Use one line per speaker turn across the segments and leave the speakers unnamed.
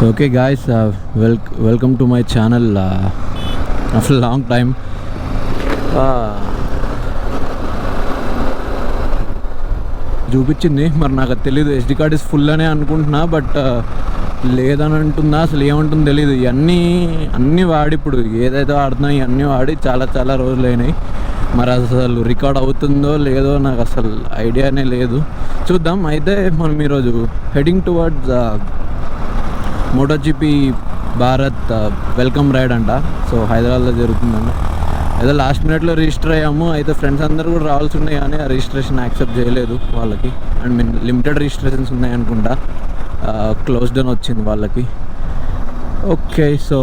Okay, guys, welcome to my channel after a long time. చూపించింది మరి నాకు తెలీదు, SD కార్డ్ ఇస్ ఫుల్ అనే అనుకుంటున్నా, బట్ లేదని అంటుందా, అసలు ఏమంటుందో తెలీదు. అన్నీ వాడి ఇప్పుడు ఏదైతే వాడుతున్నా ఇవన్నీ వాడి చాలా రోజులు అయినాయి. మరి అసలు రికార్డ్ అవుతుందో లేదో నాకు అసలు ఐడియానే లేదు. చూద్దాం. అయితే మనం ఈరోజు heading towards MotoGP Bharat welcome ride అంట. సో హైదరాబాద్లో జరుగుతుందంట. ఏదో లాస్ట్ మినిట్లో రిజిస్టర్ అయ్యాము. అయితే ఫ్రెండ్స్ అందరూ కూడా రావాల్సి ఉన్నాయి, కానీ ఆ రిజిస్ట్రేషన్ యాక్సెప్ట్ చేయలేదు వాళ్ళకి. అండ్ లిమిటెడ్ రిజిస్ట్రేషన్స్ ఉన్నాయి అనుకుంటా, క్లోజ్డ్ అని వచ్చింది వాళ్ళకి. Okay, so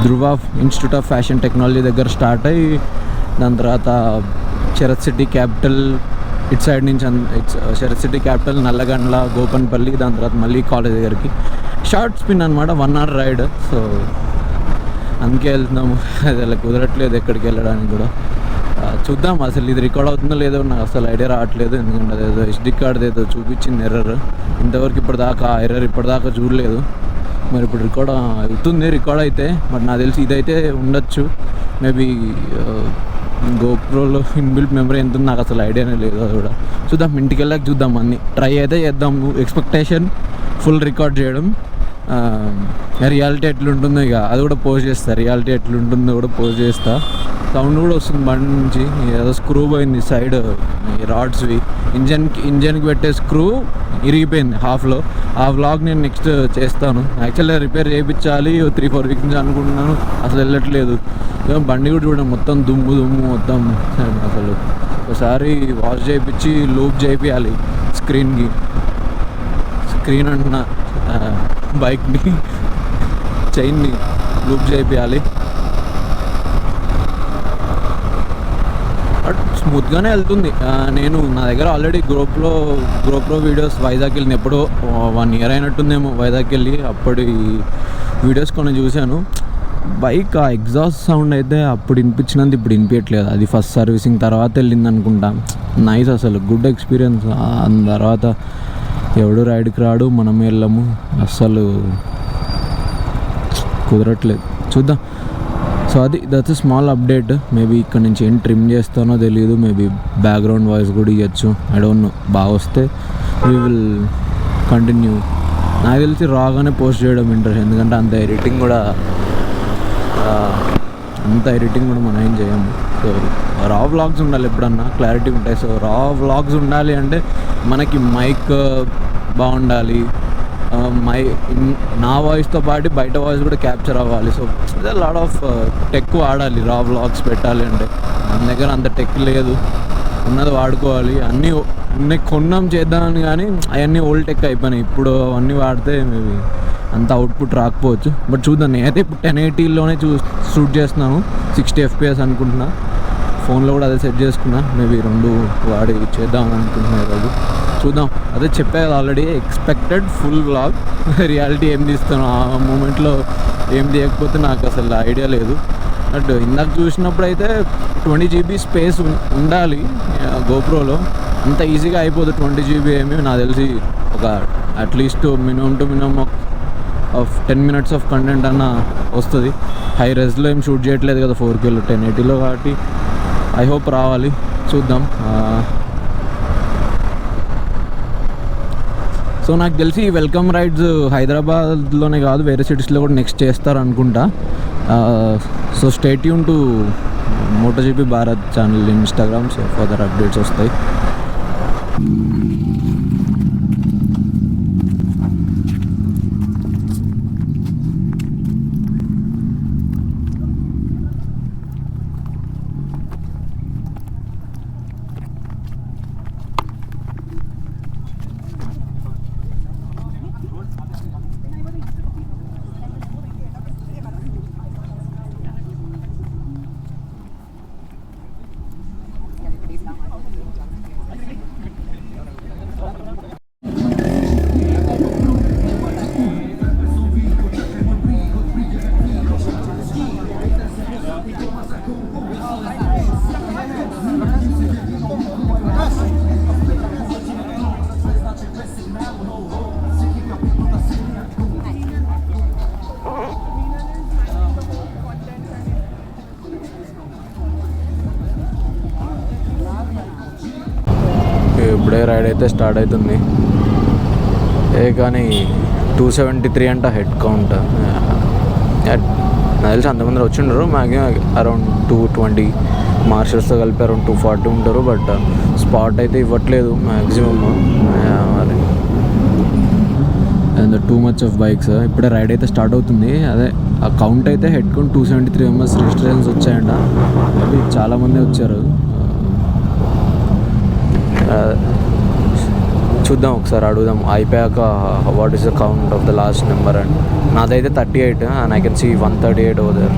Dhruva institute of fashion technology దగ్గర స్టార్ట్ అయ్యి దాని తర్వాత శరత్ సిటీ క్యాపిటల్ ఇటు సైడ్ నుంచి శరత్ సిటీ క్యాపిటల్, నల్లగండ్ల, గోపన్పల్లి, దాని తర్వాత మళ్ళీ కాలేజ్ దగ్గరికి షార్ట్ స్పిన్ అనమాట, 1 hour రైడ్. సో అందుకే వెళ్తున్నాము. అది అలా కుదరట్లేదు ఎక్కడికి వెళ్ళడానికి కూడా. చూద్దాం అసలు ఇది రికార్డ్ అవుతుందో లేదో నాకు అసలు ఐడియా రావట్లేదు. ఎందుకంటే అదేదో SD కార్డ్ ఏదో చూపించింది ఎర్రర్. ఇంతవరకు ఇప్పటిదాకా ఎర్రర్ ఇప్పటిదాకా చూడలేదు. మరి ఇప్పుడు రికార్డ్ అవుతుంది. రికార్డ్ అయితే మరి నాకు తెలిసి ఇదైతే ఉండొచ్చు. మేబీ గోప్రోలో ఇన్బిల్ట్ మెమరీ ఎంత ఉంది నాకు అసలు ఐడియానే లేదు. అది కూడా చూద్దాం, ఇంటికి వెళ్ళాక చూద్దాం. అన్నీ ట్రై అయితే చేద్దాము. ఎక్స్పెక్టేషన్ ఫుల్ రికార్డ్ చేయడం. రియాలిటీ ఎట్లుంటుందో ఇక అది కూడా పోస్ట్ చేస్తా. రియాలిటీ ఎట్లుంటుందో కూడా పోస్ట్ చేస్తా. సౌండ్ కూడా వస్తుంది బండి నుంచి. ఏదో స్క్రూ పోయింది సైడ్, రాడ్స్వి. ఇంజన్కి పెట్టే స్క్రూ ఇరిగిపోయింది హాఫ్లో. ఆ వ్లాగ్ నేను నెక్స్ట్ చేస్తాను. యాక్చువల్గా రిపేర్ చేయించాలి 3-4 వీక్స్ నుంచి అనుకుంటున్నాను, అసలు వెళ్ళట్లేదు. బండి కూడా చూడండి మొత్తం దుమ్ము మొత్తం. అసలు ఒకసారి వాష్ చేయించి లూప్ చేయించాలి స్క్రీన్ అంటున్నా, బైక్ని చైన్ని లూప్ చేయించాలి. బట్ స్మూత్గానే వెళ్తుంది. నేను నా దగ్గర ఆల్రెడీ గ్రోప్రో వీడియోస్ వైజాగ్ వెళ్ళిన ఎప్పుడో 1 year అయినట్టుందేమో వైజాగ్ వెళ్ళి. అప్పటి వీడియోస్ కొన్ని చూశాను. బైక్ ఆ ఎగ్జాస్ట్ సౌండ్ అయితే అప్పుడు వినిపించినంత ఇప్పుడు వినిపించట్లేదు. అది ఫస్ట్ సర్వీసింగ్ తర్వాత వెళ్ళింది అనుకుంటా. నైస్, అసలు గుడ్ ఎక్స్పీరియన్స్. దాని తర్వాత ఎవడు రైడ్కి రాడు, మనం వెళ్ళము. అస్సలు కుదరట్లేదు. చూద్దాం. So that's small update. Maybe ఇక్కడ నుంచి ఏం ట్రిమ్ చేస్తానో తెలియదు. మేబీ బ్యాక్గ్రౌండ్ వాయిస్ కూడా ఇవ్వచ్చు, ఐ డోంట్ నో. బాగా వస్తే వీ విల్ కంటిన్యూ. నాకు తెలిసి రాగానే పోస్ట్ చేయడం ఇంట్రెస్ట్, ఎందుకంటే అంత ఎడిటింగ్ కూడా మనం ఏం చేయము. సో రా వ్లాగ్స్ ఉండాలి, ఎప్పుడన్నా క్లారిటీ ఉంటాయి. సో రా వ్లాగ్స్ ఉండాలి అంటే మనకి మైక్ బాగుండాలి, నా వాయిస్తో పాటు బయట వాయిస్ కూడా క్యాప్చర్ అవ్వాలి. సో లాట్ ఆఫ్ టెక్ వాడాలి రా వ్లాగ్స్ పెట్టాలి అంటే. మన దగ్గర అంత టెక్ లేదు, ఉన్నది వాడుకోవాలి. అన్నీ కొన్నాం చేద్దామని, కానీ అవన్నీ ఓల్డ్ టెక్ అయిపోయినాయి. ఇప్పుడు అవన్నీ వాడితే మేబీ అంత అవుట్పుట్ రాకపోవచ్చు. బట్ చూద్దాం. నేనైతే ఇప్పుడు 1080లోనే షూట్ చేస్తున్నాను, 60 FPS అనుకుంటున్నా. ఫోన్లో కూడా అదే సెట్ చేసుకున్నా. మేబీ 2 వాడి చేద్దామని అనుకుంటున్నా ఈరోజు. చూద్దాం. అదే చెప్పే కదా already, expected full vlog. Reality ఏం తీస్తాను ఆ మూమెంట్లో ఏం తీయకపోతే నాకు అసలు ఐడియా లేదు. బట్ ఇందాక చూసినప్పుడు అయితే 20 GB స్పేస్ ఉండాలి గోప్రోలో. అంత ఈజీగా అయిపోదు 20 GB. ఏమి నాకు తెలిసి ఒక at least minimum of 10 minutes of content అన్న వస్తుంది. హై రెజ్లో ఏం షూట్ చేయట్లేదు కదా 4Kలో, 1080లో కాబట్టి ఐ హోప్ రావాలి. చూద్దాం. సో నాకు తెలిసి వెల్కమ్ రైడ్స్ హైదరాబాద్లోనే కాదు, వేరే సిటీస్లో కూడా నెక్స్ట్ చేస్తారు అనుకుంటా. So stay tune to MotoGP Bharat channel Instagram. So further updates వస్తాయి. ఇప్పుడే రైడ్ అయితే స్టార్ట్ అవుతుంది. కానీ 273 అంట హెడ్ కౌంట్. నాకు తెలిసి అంతమంది వచ్చిండరు. మ్యాక్సిమం అరౌండ్ 220 మార్షల్స్తో కలిపి అరౌండ్ 240 ఉంటారు. బట్ స్పాట్ అయితే ఇవ్వట్లేదు మ్యాక్సిమమ్. మరి and too much of bikes. ఇప్పుడే రైడ్ అయితే స్టార్ట్ అవుతుంది. అదే ఆ కౌంట్ అయితే హెడ్ కౌంట్ 273 మెంబర్స్ రిజిస్ట్రేషన్స్ వచ్చాయంట. మేబీ చాలామంది వచ్చారు. చూద్దాం, ఒకసారి అడుగుదాం అయిపోయాక what is the count of the last number and నాదైతే 38 and I can see 138 over there.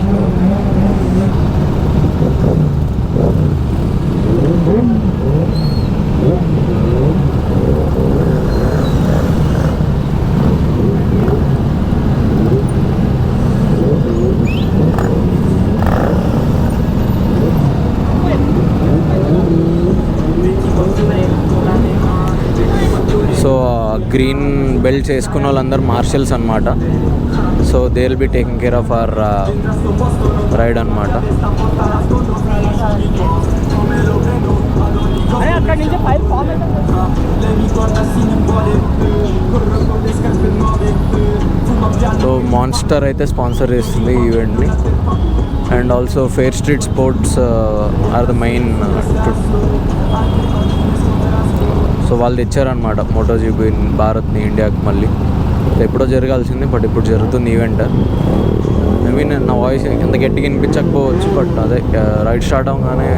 So green belts వేసుకున్న వాళ్ళందరూ మార్షల్స్ అనమాట. So they will be taking care of our ride అనమాట. సో మాన్స్టర్ అయితే స్పాన్సర్ చేస్తుంది ఈ ఈవెంట్ని. And also fair street sports are the main. So వాళ్ళు తెచ్చారనమాట మోటోజీపీ భారత్ని ఇండియాకి. మళ్ళీ ఎప్పుడో జరగాల్సింది, బట్ ఇప్పుడు జరుగుతుంది ఈవెంట్. మేబీ నా వాయిస్ ఎంత గట్టిగా వినిపించకపోవచ్చు, బట్ అదే రైడ్ స్టార్ట్ అవగానే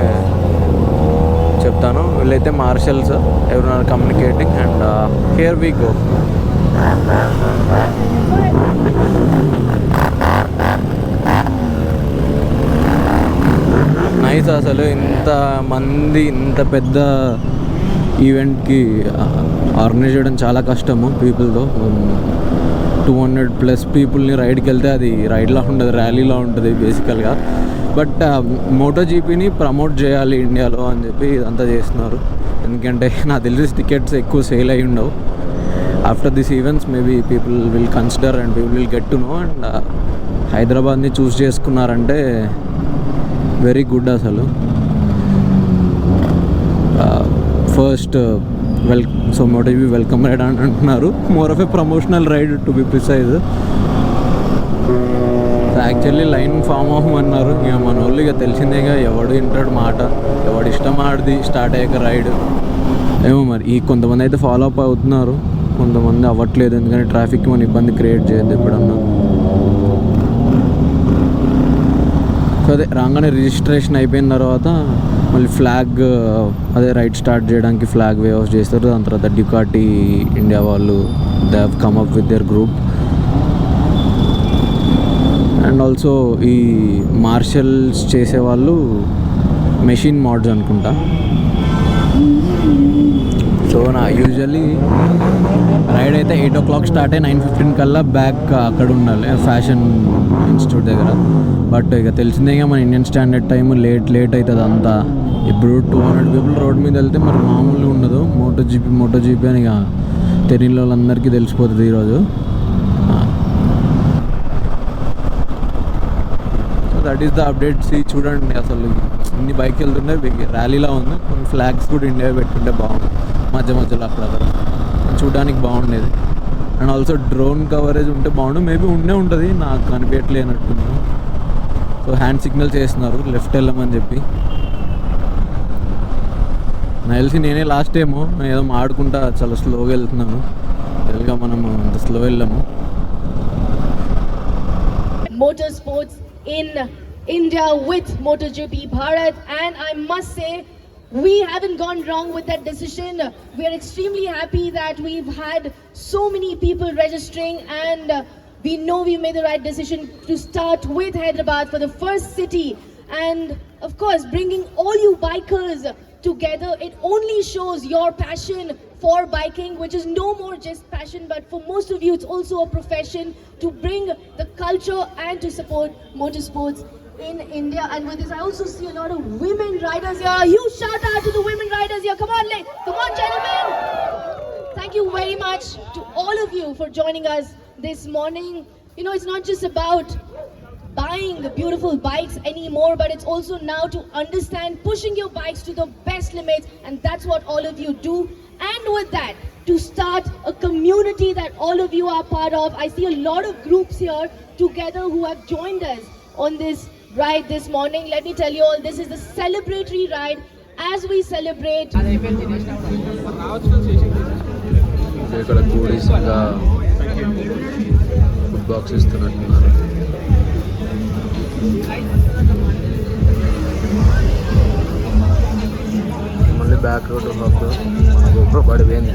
చెప్తాను. వీళ్ళైతే మార్షల్స్, ఎవరైనా communicating. And here we go. Nice. అసలు ఇంతమంది ఇంత పెద్ద ఈవెంట్కి ఆర్గనైజ్ చేయడం చాలా కష్టము పీపుల్తో. 200+ పీపుల్ని రైడ్కి వెళ్తే అది రైడ్లా ఉండదు, ర్యాలీలా ఉంటుంది బేసికల్గా. బట్ మోటోజీపీని ప్రమోట్ చేయాలి ఇండియాలో అని చెప్పి ఇదంతా చేస్తున్నారు. ఎందుకంటే నాకు తెలిసి టికెట్స్ ఎక్కువ సేల్ అయ్యి ఉండవు. After this events maybe people will consider and people will get to know. And హైదరాబాద్ని చూస్ చేసుకున్నారంటే వెరీ గుడ్ అసలు. First so MotoGP welcome ride అని అంటున్నారు. More of a promotional ride to be precise. Actually line form అవ్వమన్నారు. ఇక మన వాళ్ళు ఇక తెలిసిందేగా, ఎవడు వింటాడు మాట, ఎవడు ఇష్టం ఆడిది స్టార్ట్ అయ్యాక రైడ్. ఏమో మరి ఈ కొంతమంది అయితే ఫాలో అప్ అవుతున్నారు, కొంతమంది అవ్వట్లేదు. ఎందుకంటే ట్రాఫిక్కి మన ఇబ్బంది క్రియేట్ చేయొద్దు ఎప్పుడన్నా. సో అదే రాగానే రిజిస్ట్రేషన్ అయిపోయిన తర్వాత మళ్ళీ ఫ్లాగ్, అదే రైడ్ స్టార్ట్ చేయడానికి ఫ్లాగ్ వే ఆఫ్ చేస్తారు. దాని తర్వాత డ్యూకాటీ ఇండియా వాళ్ళు they have come up with their group. And also ఈ మార్షల్స్ చేసేవాళ్ళు మెషిన్ మోడ్స్ అనుకుంటా. సో నా యూజువల్లీ రైడ్ అయితే 8 o'clock స్టార్ట్ అయ్యి 9:15 కల్లా బ్యాక్ అక్కడ ఉండాలి ఫ్యాషన్ ఇన్స్టిట్యూట్ దగ్గర. బట్ ఇక తెలిసిందే మన ఇండియన్ స్టాండర్డ్ టైం లేట్ అవుతుంది అంతా. ఇప్పుడు 200 పీపుల్ రోడ్ మీద వెళ్తే మరి మామూలుగా ఉండదు. మోటోజీపీ అని ఇక తెలియని వాళ్ళందరికీ తెలిసిపోతుంది ఈరోజు. So that is the updates. చూడండి అసలు ఇన్ని బైక్ వెళ్తుంటే ర్యాలీలా ఉంది. కొన్ని ఫ్లాగ్స్ కూడా ఇండియా పెట్టుకుంటే బాగుంది మధ్యలో అక్కడ చూడడానికి బాగుండేది. అండ్ ఆల్సో డ్రోన్ కవరేజ్ ఉంటే బాగుండు. మేబీ ఉంటుంది, నాకు కనిపించలేనట్టున్నాను. సో హ్యాండ్ సిగ్నల్ చేస్తున్నారు లెఫ్ట్ వెళ్ళమని చెప్పి. నాకు తెలిసి నేనే లాస్ట్ టైము ఏదో ఆడుకుంటా చాలా స్లోగా వెళ్తున్నాను. తెలుగుగా మనము అంత స్లో వెళ్ళాము.
Motor sports in India with MotoGP Bharat, and I must say we haven't gone wrong with that decision. We are extremely happy that we've had so many people registering, and we know we made the right decision to start with Hyderabad for the first city. And of course, bringing all you bikers together, it only shows your passion for biking, which is no more just passion, but for most of you it's also a profession to bring the culture and to support motorsports in India. And with this, I also see a lot of women riders here. A huge shout out to the women riders here. Come on gentlemen. Thank you very much to all of you for joining us this morning. You know, it's not just about buying the beautiful bikes anymore, but it's also now to understand pushing your bikes to the best limits, and that's what all of you do. And with that, to start a community that all of you are part of, I see a lot of groups here together who have joined us on this ride this morning. Let me tell you all, this is the celebratory ride as we celebrate.
ఇక్కడ కూడీస్ ఇంకా food box ఇస్తున్నట్టున్నారు. మళ్ళీ back road hub GoPro పడిపోయింది.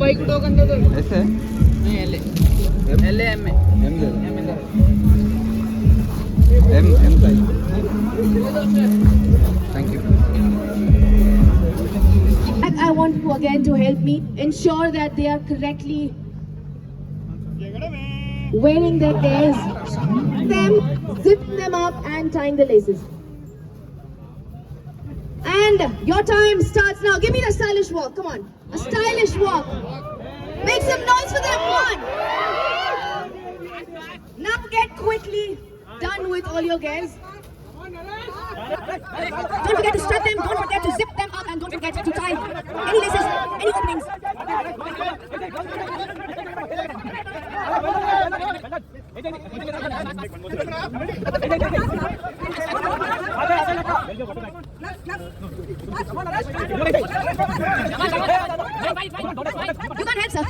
Bike token दे दो ऐसे नहीं L L M M M M
thank you.
And I want you again to help me ensure that they are correctly wearing their gears, them, zipping them up and tying the laces. And your time starts now. Give me the stylish walk. Come on. A stylish walk. Make some noise for them. Come on. Now get quickly done with all your gears. Don't forget to strap them. Don't forget to zip them up. And don't forget to tie any laces, any openings. You can't help, sir.